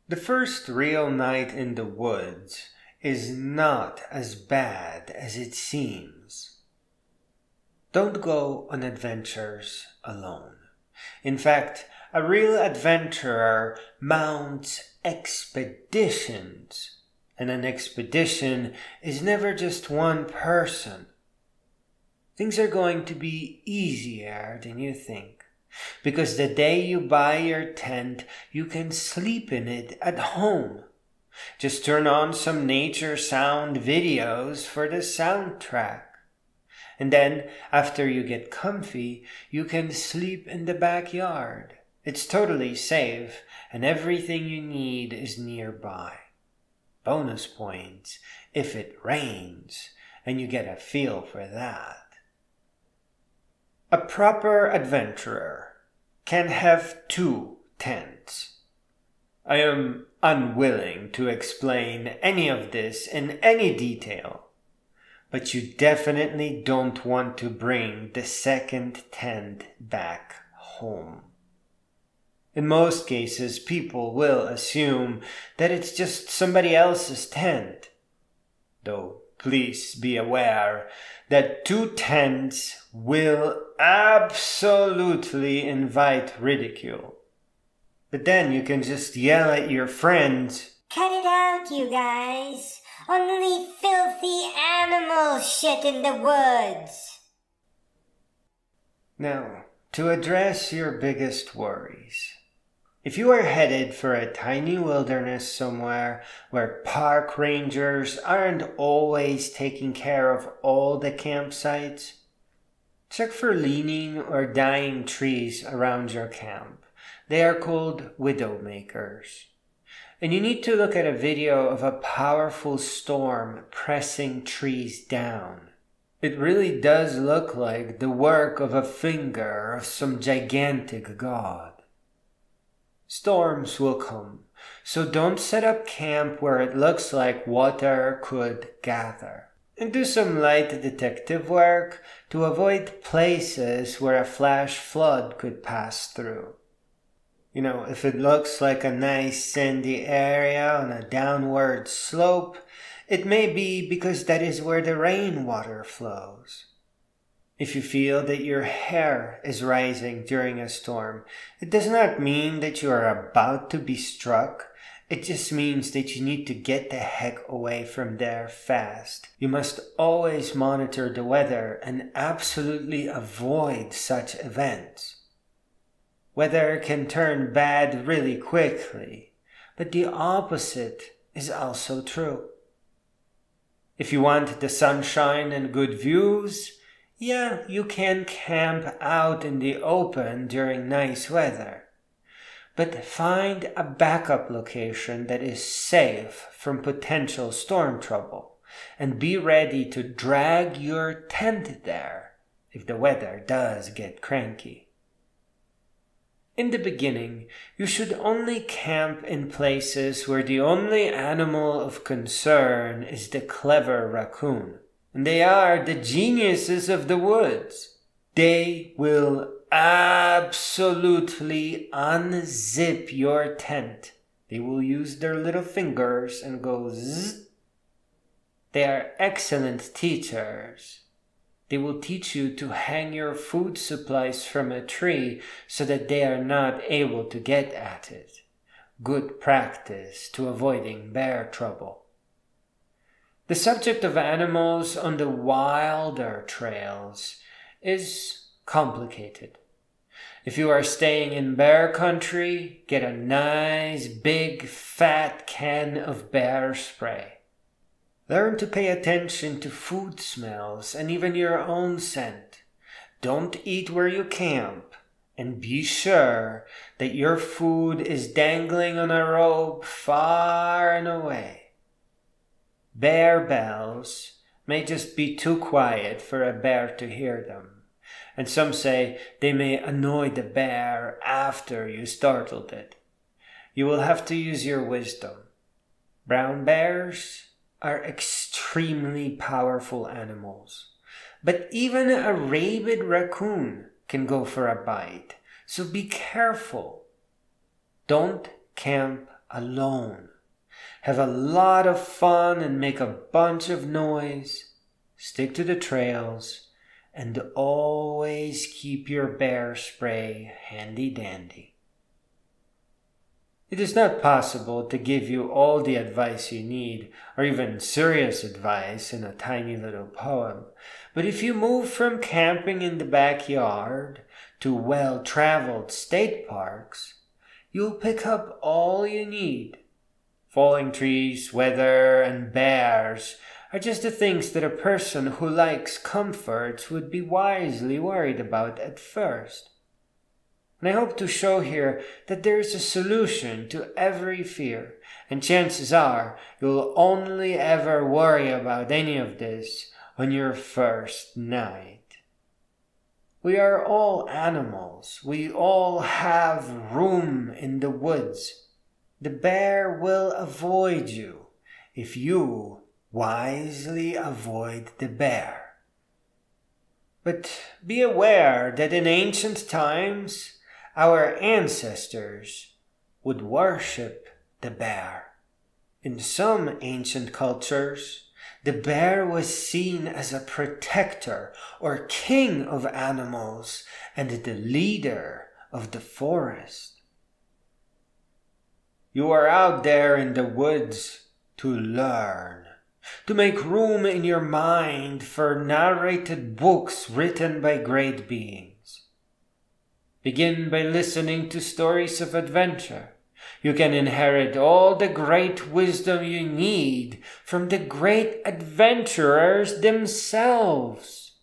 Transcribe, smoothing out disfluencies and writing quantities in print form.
The first real night in the woods is not as bad as it seems. Don't go on adventures alone. In fact, a real adventurer mounts expeditions, and an expedition is never just one person. Things are going to be easier than you think, because the day you buy your tent, you can sleep in it at home. Just turn on some nature sound videos for the soundtrack. And then, after you get comfy, you can sleep in the backyard. It's totally safe, and everything you need is nearby. Bonus points if it rains, and you get a feel for that. A proper adventurer can have 2 tents. I am unwilling to explain any of this in any detail, but you definitely don't want to bring the second tent back home. In most cases, people will assume that it's just somebody else's tent, though please be aware that 2 tents will absolutely invite ridicule. But then you can just yell at your friends, "Cut it out, you guys! Only filthy animal shit in the woods!" Now, to address your biggest worries. If you are headed for a tiny wilderness somewhere where park rangers aren't always taking care of all the campsites, check for leaning or dying trees around your camp. They are called widowmakers. And you need to look at a video of a powerful storm pressing trees down. It really does look like the work of a finger of some gigantic god. Storms will come, so don't set up camp where it looks like water could gather. And do some light detective work to avoid places where a flash flood could pass through. You know, if it looks like a nice sandy area on a downward slope, it may be because that is where the rainwater flows. If you feel that your hair is rising during a storm, it does not mean that you are about to be struck. It just means that you need to get the heck away from there fast. You must always monitor the weather and absolutely avoid such events. Weather can turn bad really quickly, but the opposite is also true. If you want the sunshine and good views, yeah, you can camp out in the open during nice weather. But find a backup location that is safe from potential storm trouble, and be ready to drag your tent there if the weather does get cranky. In the beginning, you should only camp in places where the only animal of concern is the clever raccoon. And they are the geniuses of the woods. They will absolutely unzip your tent. They will use their little fingers and go zzz. They are excellent teachers. They will teach you to hang your food supplies from a tree so that they are not able to get at it. Good practice to avoiding bear trouble. The subject of animals on the wilder trails is complicated. If you are staying in bear country, get a nice big fat can of bear spray. Learn to pay attention to food smells and even your own scent. Don't eat where you camp, and be sure that your food is dangling on a rope far and away. Bear bells may just be too quiet for a bear to hear them, and some say they may annoy the bear after you startled it. You will have to use your wisdom. Brown bears are extremely powerful animals, but even a rabid raccoon can go for a bite, so be careful. Don't camp alone. Have a lot of fun and make a bunch of noise. Stick to the trails and always keep your bear spray handy dandy. It is not possible to give you all the advice you need, or even serious advice in a tiny little poem, but if you move from camping in the backyard to well-traveled state parks, you'll pick up all you need. Falling trees, weather, and bears are just the things that a person who likes comforts would be wisely worried about at first. And I hope to show here that there is a solution to every fear, and chances are you'll only ever worry about any of this on your first night. We are all animals. We all have room in the woods. The bear will avoid you if you wisely avoid the bear. But be aware that in ancient times, our ancestors would worship the bear. In some ancient cultures, the bear was seen as a protector or king of animals and the leader of the forest. You are out there in the woods to learn, to make room in your mind for narrated books written by great beings. Begin by listening to stories of adventure. You can inherit all the great wisdom you need from the great adventurers themselves.